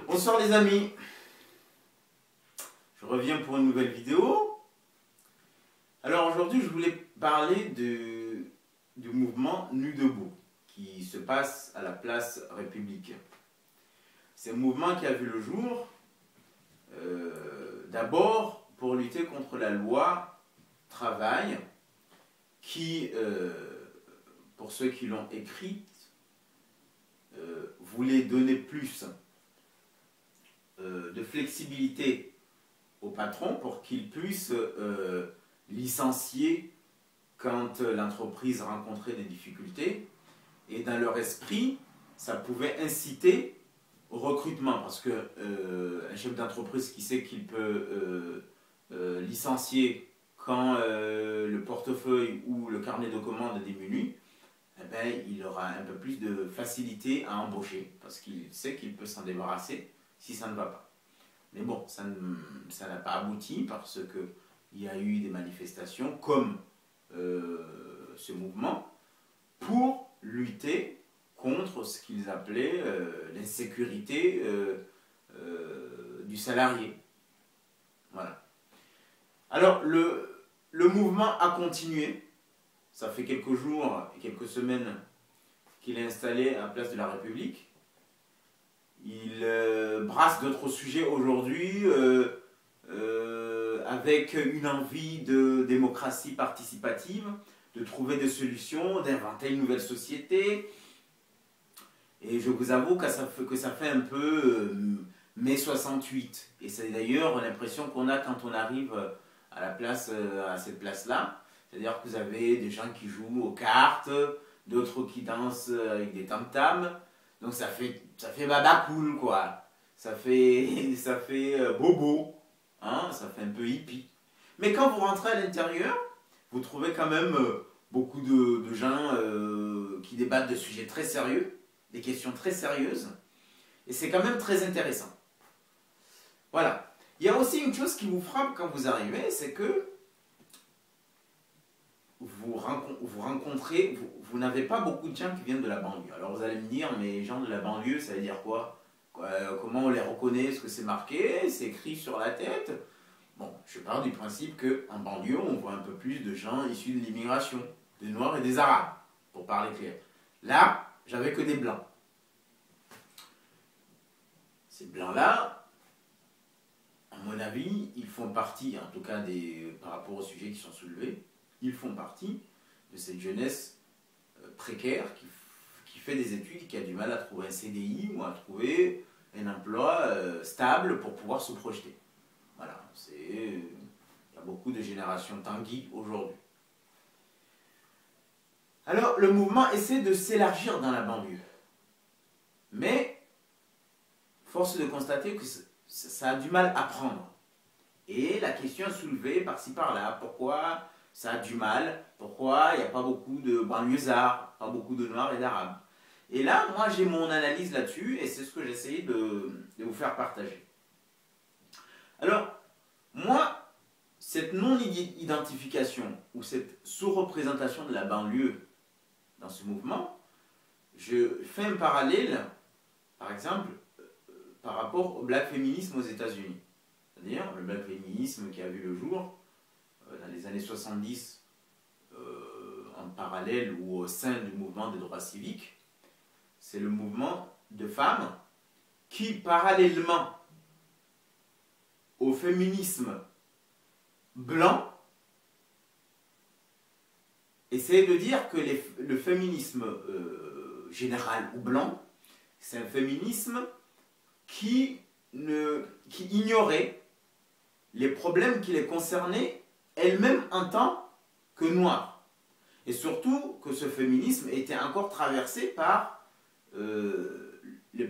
Bonsoir les amis, je reviens pour une nouvelle vidéo. Alors aujourd'hui je voulais parler du mouvement Nu Debout qui se passe à la place République. C'est un mouvement qui a vu le jour d'abord pour lutter contre la loi travail qui, pour ceux qui l'ont écrite, voulait donner plus de flexibilité au patron pour qu'il puisse licencier quand l'entreprise rencontrait des difficultés. Et dans leur esprit, ça pouvait inciter au recrutement parce que un chef d'entreprise qui sait qu'il peut licencier quand le portefeuille ou le carnet de commandes diminue, eh ben, il aura un peu plus de facilité à embaucher parce qu'il sait qu'il peut s'en débarrasser si ça ne va pas. Mais bon, ça n'a pas abouti parce qu'il y a eu des manifestations comme ce mouvement pour lutter contre ce qu'ils appelaient l'insécurité du salarié. Voilà. Alors, le mouvement a continué. Ça fait quelques jours et quelques semaines qu'il est installé à la place de la République. Il brasse d'autres sujets aujourd'hui avec une envie de démocratie participative, de trouver des solutions, d'inventer une nouvelle société. Et je vous avoue que ça fait un peu mai 68. Et c'est d'ailleurs l'impression qu'on a quand on arrive à la place, à cette place-là. C'est-à-dire que vous avez des gens qui jouent aux cartes, d'autres qui dansent avec des tam-tams. Donc ça fait baba cool quoi. Ça fait bobo. Hein, ça fait un peu hippie. Mais quand vous rentrez à l'intérieur, vous trouvez quand même beaucoup de gens qui débattent de sujets très sérieux, des questions très sérieuses. Et c'est quand même très intéressant. Voilà. Il y a aussi une chose qui vous frappe quand vous arrivez, c'est que vous n'avez pas beaucoup de gens qui viennent de la banlieue. Alors vous allez me dire, mais les gens de la banlieue, ça veut dire quoi? Comment on les reconnaît? Est-ce que c'est marqué? C'est écrit sur la tête? Bon, je pars du principe qu'en banlieue, on voit un peu plus de gens issus de l'immigration, des Noirs et des Arabes, pour parler clair. Là, j'avais que des Blancs. Ces Blancs-là, à mon avis, ils font partie, en tout cas par rapport aux sujets qui sont soulevés, ils font partie de cette jeunesse précaire qui fait des études et qui a du mal à trouver un CDI ou à trouver un emploi stable pour pouvoir se projeter. Voilà, il y a beaucoup de générations Tanguy aujourd'hui. Alors, le mouvement essaie de s'élargir dans la banlieue. Mais, force est de constater que ça a du mal à prendre. Et la question est soulevée par-ci par-là. Pourquoi ça a du mal? Pourquoi il n'y a pas beaucoup de banlieusards, pas beaucoup de Noirs et d'Arabes? Et là, moi, j'ai mon analyse là-dessus et c'est ce que j'essaye de vous faire partager. Alors, moi, cette non-identification ou cette sous-représentation de la banlieue dans ce mouvement, je fais un parallèle, par exemple, par rapport au black féminisme aux États-Unis. C'est-à-dire le black féminisme qui a vu le jour dans les années 70 en parallèle ou au sein du mouvement des droits civiques. C'est le mouvement de femmes qui, parallèlement au féminisme blanc, essaie de dire que le féminisme général ou blanc, c'est un féminisme qui ignorait les problèmes qui les concernaient elle-même en tant que noire. Et surtout que ce féminisme était encore traversé par les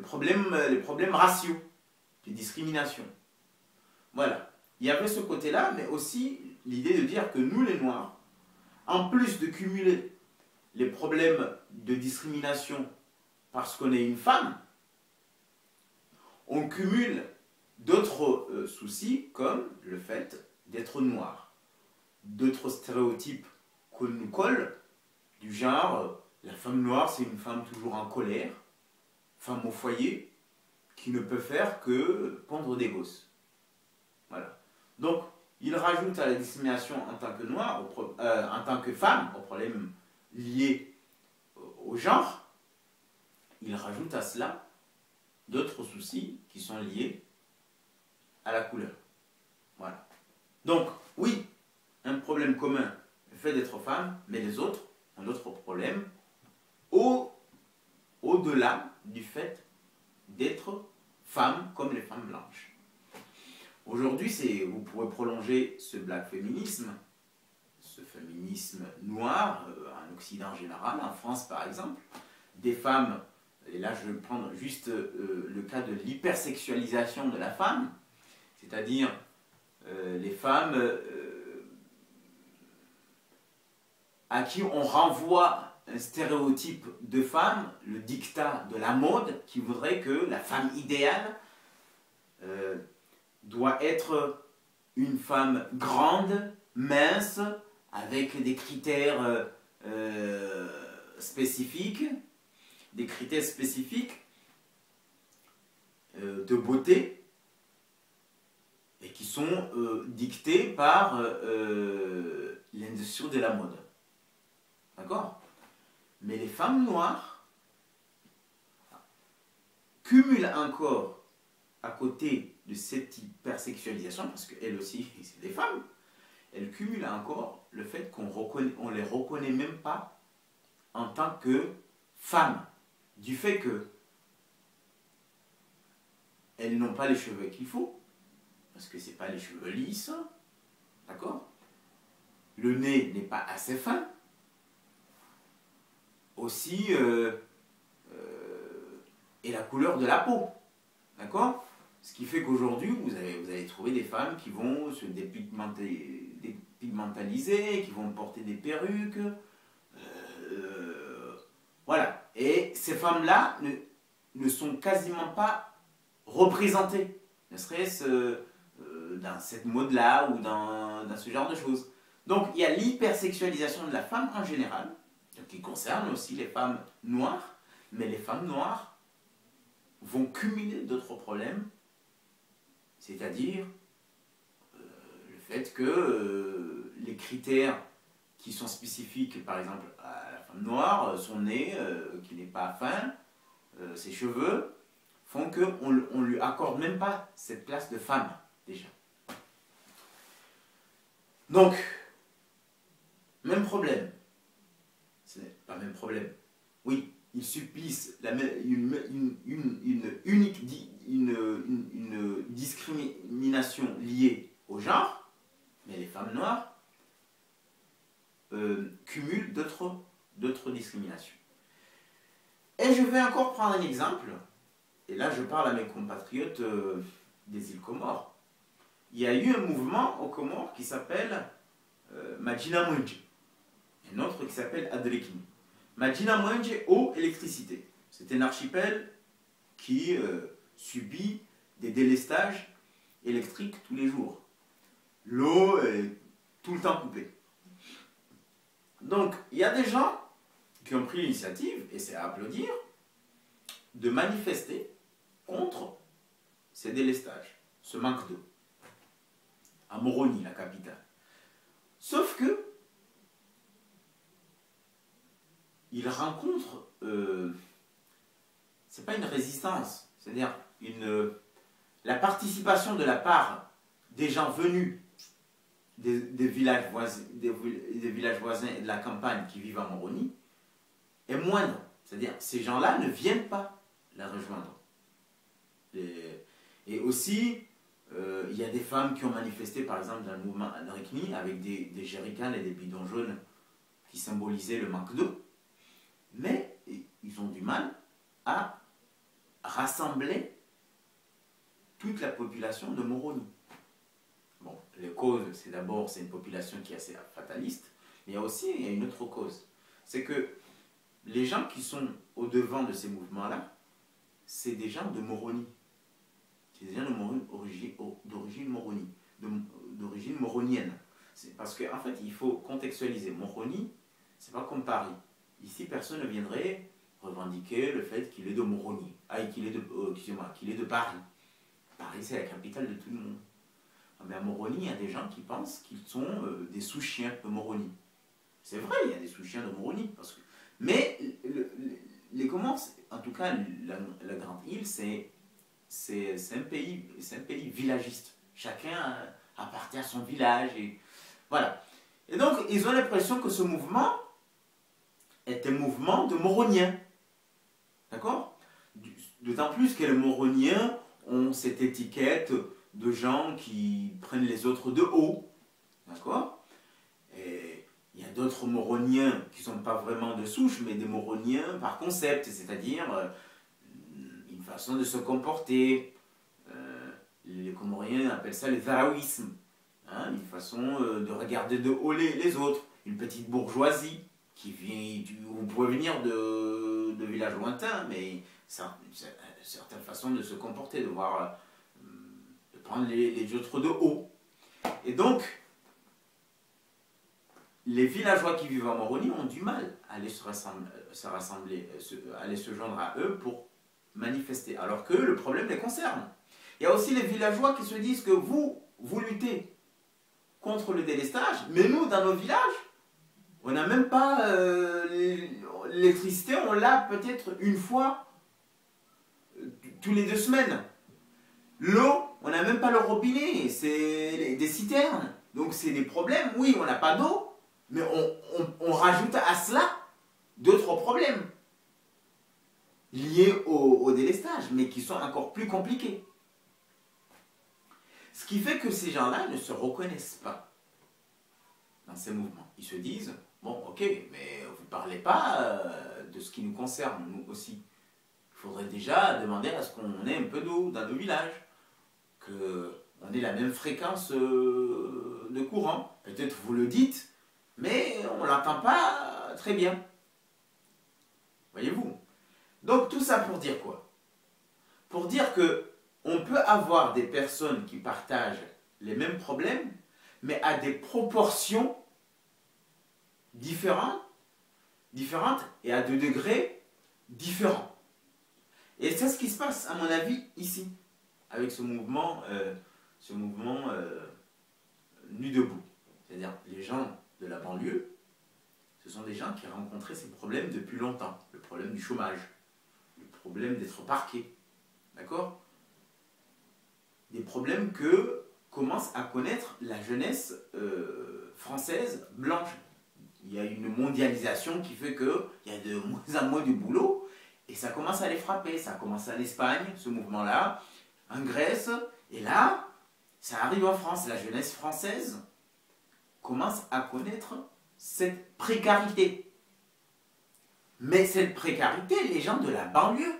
problèmes raciaux, les discriminations. Voilà. Il y avait ce côté-là, mais aussi l'idée de dire que nous, les Noirs, en plus de cumuler les problèmes de discrimination parce qu'on est une femme, on cumule d'autres soucis comme le fait d'être noir. D'autres stéréotypes qu'on nous colle, du genre la femme noire c'est une femme toujours en colère, femme au foyer, qui ne peut faire que pondre des gosses. Voilà. Donc, il rajoute à la discrimination en tant que noir, en tant que femme, au problème lié au genre, il rajoute à cela d'autres soucis qui sont liés à la couleur. Voilà. Donc, oui, un problème commun, le fait d'être femme, mais les autres ont d'autres problèmes au-delà du fait d'être femme comme les femmes blanches. Aujourd'hui, vous pourrez prolonger ce black féminisme, ce féminisme noir, en Occident en général, en France par exemple, des femmes, et là je vais prendre juste le cas de l'hypersexualisation de la femme, c'est-à-dire les femmes à qui on renvoie un stéréotype de femme, le dictat de la mode, qui voudrait que la femme idéale doit être une femme grande, mince, avec des critères spécifiques, de beauté, et qui sont dictés par l'industrie de la mode. D'accord? Mais les femmes noires cumulent encore, à côté de cette hypersexualisation, parce qu'elles aussi, c'est des femmes, elles cumulent encore le fait qu'on ne les reconnaît même pas en tant que femmes, du fait que elles n'ont pas les cheveux qu'il faut, parce que ce n'est pas les cheveux lisses, d'accord? Le nez n'est pas assez fin, aussi, et la couleur de la peau, d'accord? Ce qui fait qu'aujourd'hui, vous allez trouver des femmes qui vont se dépigmentaliser, qui vont porter des perruques, voilà. Et ces femmes-là ne sont quasiment pas représentées, ne serait-ce dans cette mode-là ou dans ce genre de choses. Donc, il y a l'hypersexualisation de la femme en général, qui concerne aussi les femmes noires, mais les femmes noires vont cumuler d'autres problèmes, c'est-à-dire le fait que les critères qui sont spécifiques, par exemple, à la femme noire, son nez qui n'est pas fin, ses cheveux, font qu'on ne lui accorde même pas cette place de femme, déjà. Donc, même problème. Ce n'est pas même problème. Oui, ils subissent une discrimination liée au genre, mais les femmes noires cumulent d'autres discriminations. Et je vais encore prendre un exemple, et là je parle à mes compatriotes des îles Comores. Il y a eu un mouvement aux Comores qui s'appelle Majina Munji, un autre qui s'appelle Adrekini. Majina Munji, eau, électricité. C'est un archipel qui subit des délestages électriques tous les jours. L'eau est tout le temps coupée. Donc, il y a des gens qui ont pris l'initiative, et c'est à applaudir, de manifester contre ces délestages, ce manque d'eau, à Moroni, la capitale. Sauf que ils rencontrent, c'est pas une résistance, c'est-à-dire la participation de la part des gens venus des villages voisins et de la campagne qui vivent à Moroni est moindre. C'est-à-dire ces gens-là ne viennent pas la rejoindre. Et aussi, il y a des femmes qui ont manifesté, par exemple, dans le mouvement Adrekni, avec des jerrycans et des bidons jaunes qui symbolisaient le manque d'eau. Mais ils ont du mal à rassembler toute la population de Moroni. Bon, les causes, c'est d'abord, c'est une population qui est assez fataliste, mais il y a une autre cause. C'est que les gens qui sont au devant de ces mouvements-là, c'est des gens de Moroni. C'est des gens d'origine Moroni, d'origine moronienne. Parce qu'en fait, il faut contextualiser. Moroni, c'est pas comme Paris. Ici, personne ne viendrait revendiquer le fait qu'il est de Moroni, qu'il est de Paris. Paris, c'est la capitale de tout le monde. Mais à Moroni, il y a des gens qui pensent qu'ils sont des sous-chiens de Moroni. C'est vrai, il y a des sous-chiens de Moroni. Mais les Comores, en tout cas la Grande Île, c'est un pays villagiste. Chacun appartient à son village. Et, voilà. Et donc, ils ont l'impression que ce mouvement est un mouvement de Moroniens. D'accord? D'autant plus que les Moroniens ont cette étiquette de gens qui prennent les autres de haut. D'accord? Et il y a d'autres Moroniens qui ne sont pas vraiment de souche, mais des Moroniens par concept, c'est-à-dire une façon de se comporter. Les Comoriens appellent ça le zaraouisme. Hein, une façon de regarder de haut les autres. Une petite bourgeoisie qui vient, vous pouvez venir de villages lointains, mais c'est une certaine façon de se comporter, de voir, de prendre les autres de haut. Et donc, les villageois qui vivent en Moroni ont du mal à aller se rassembler, aller se joindre à eux pour manifester, alors que le problème les concerne. Il y a aussi les villageois qui se disent que vous luttez contre le délestage, mais nous, dans nos villages, on n'a même pas l'électricité, on l'a peut-être une fois tous les 2 semaines. L'eau, on n'a même pas le robinet, c'est des citernes. Donc c'est des problèmes, oui, on n'a pas d'eau, mais on rajoute à cela d'autres problèmes liés au délestage, mais qui sont encore plus compliqués. Ce qui fait que ces gens-là ne se reconnaissent pas dans ces mouvements. Ils se disent, bon, ok, mais vous ne parlez pas de ce qui nous concerne, nous aussi. Il faudrait déjà demander à ce qu'on ait un peu d'eau dans nos villages, qu'on ait la même fréquence de courant. Peut-être vous le dites, mais on ne l'entend pas très bien. Voyez-vous? Donc tout ça pour dire quoi? Pour dire que on peut avoir des personnes qui partagent les mêmes problèmes, mais à des proportions différentes et à des degrés différents. Et c'est ce qui se passe, à mon avis, ici, avec ce mouvement Nu Debout. C'est-à-dire les gens de la banlieue, ce sont des gens qui ont rencontré ces problèmes depuis longtemps. Le problème du chômage, le problème d'être parqué. D'accord? Des problèmes que commence à connaître la jeunesse française blanche. Il y a une mondialisation qui fait qu'il y a de moins en moins de boulot et ça commence à les frapper. Ça commence en Espagne, ce mouvement-là, en Grèce, et là, ça arrive en France. La jeunesse française commence à connaître cette précarité. Mais cette précarité, les gens de la banlieue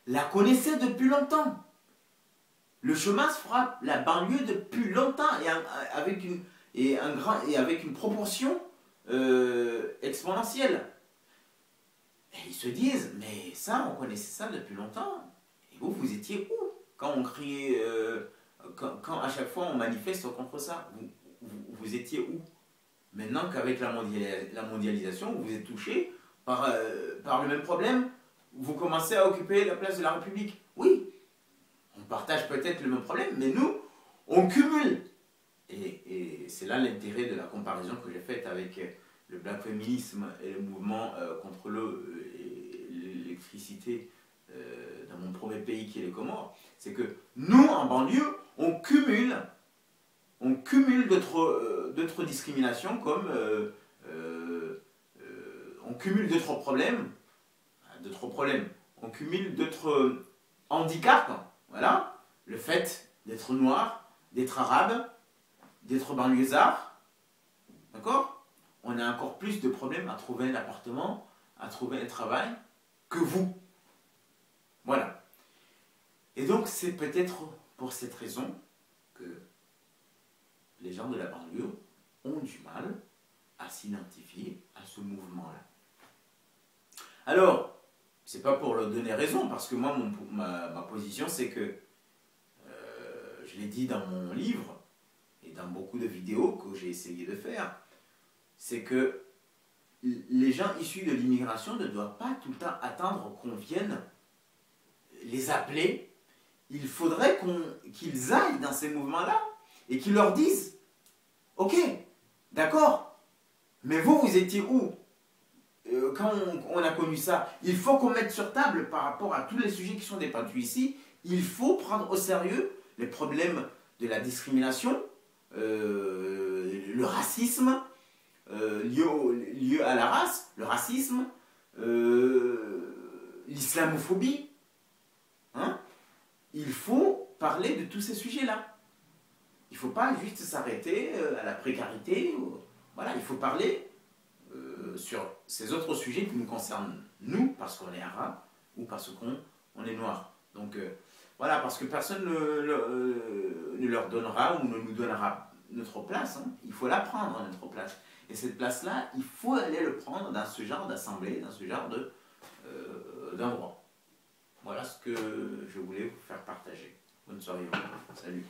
la connaissaient depuis longtemps. Le chômage frappe la banlieue depuis longtemps et avec une proportion exponentielle. Et ils se disent, mais ça, on connaissait ça depuis longtemps. Et vous étiez où quand on criait, quand à chaque fois on manifeste contre ça, vous étiez où? Maintenant qu'avec la mondialisation, vous êtes touché par le même problème, vous commencez à occuper la place de la République. Oui, on partage peut-être le même problème, mais nous, on cumule. Et c'est là l'intérêt de la comparaison que j'ai faite avec le black féminisme et le mouvement contre l'électricité dans mon premier pays qui est les Comores. C'est que nous, en banlieue, on cumule d'autres discriminations comme on cumule d'autres problèmes, on cumule d'autres handicaps. Voilà, le fait d'être noir, d'être arabe, d'être banlieusard, d'accord? On a encore plus de problèmes à trouver un appartement, à trouver un travail que vous. Voilà. Et donc c'est peut-être pour cette raison que les gens de la banlieue ont du mal à s'identifier à ce mouvement-là. Alors, c'est pas pour leur donner raison, parce que moi, ma position, c'est que, je l'ai dit dans mon livre, et dans beaucoup de vidéos que j'ai essayé de faire, c'est que les gens issus de l'immigration ne doivent pas tout le temps attendre qu'on vienne les appeler. Il faudrait qu'ils aillent dans ces mouvements-là et qu'ils leur disent « Ok, d'accord, mais vous étiez où quand on a connu ça ?» Il faut qu'on mette sur table par rapport à tous les sujets qui sont débattus ici, il faut prendre au sérieux les problèmes de la discrimination, le racisme, lié à la race, le racisme, l'islamophobie. Hein? Il faut parler de tous ces sujets-là. Il ne faut pas juste s'arrêter à la précarité. Voilà, il faut parler sur ces autres sujets qui nous concernent, nous, parce qu'on est arabe ou parce qu'on est noir. Donc, voilà, parce que personne ne leur donnera ou ne nous donnera notre place. Hein. Il faut la prendre, notre place. Et cette place-là, il faut aller le prendre dans ce genre d'assemblée, dans ce genre d'endroit. Voilà ce que je voulais vous faire partager. Bonne soirée. Salut.